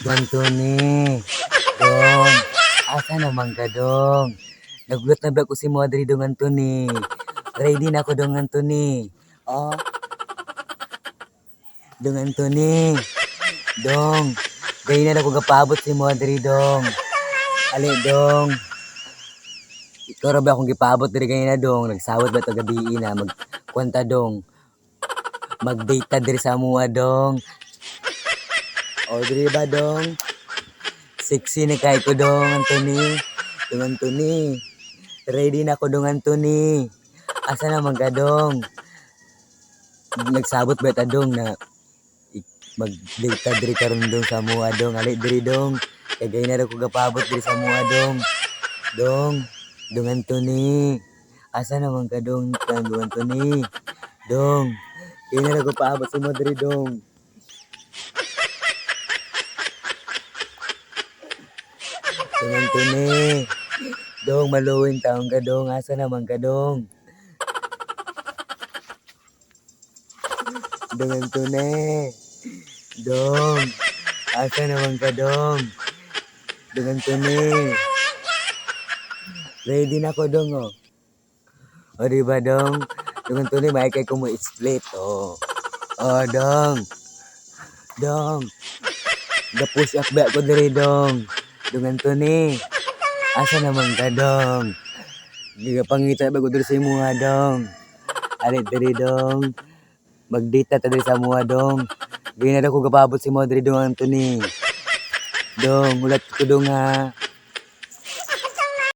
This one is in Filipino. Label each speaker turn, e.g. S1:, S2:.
S1: Antoni, dong, asa naman ka dong? Nagulat na ba ko si Modri dong Antoni? Ready na ako dong Antoni. Oh, dong Antoni, dong, gaya na ako gapabot si Modri dong. Ali dong, ikaw ra ba akong gipabot diri ganyan na dong? Nagsawat ba ito gabi na magkwanta dong? Mag-data diri sa mua dong. O diri ba dong? Sexy na kay ko dong Antoni. Dong Antoni. Ready na ako dong Antoni. Asa naman ka dong? Nagsabot ba ta dong na mag-data diri karon dong sa mua dong. Ali diri dong. Kagay na ako gapabot diri sa mua dong. Dong, dong Antoni. Asa naman ka dong dong Antoni? Dong, kaya na ako paabot sa Madrid dong. Dong Antoni. Dong, maluwing taong ka dong. Asa naman ka dong? Dong Antoni. Dong, asa naman ka dong? Dong Antoni. Ready na ako dong oh. O diba dong? Dong Antoni, may kay ko mo split oh. Oh dong. Dong. Ga-push up ba ako diri dong? Dong Antoni. Asa naman ka dong? Gigapangita ba ko diri sa imuha dong? Ali diri dong. Mag-data ta diri sa imuha dong. Gina na ko gapabot si Modri dong Antoni. Dong, ulat ko dong ha.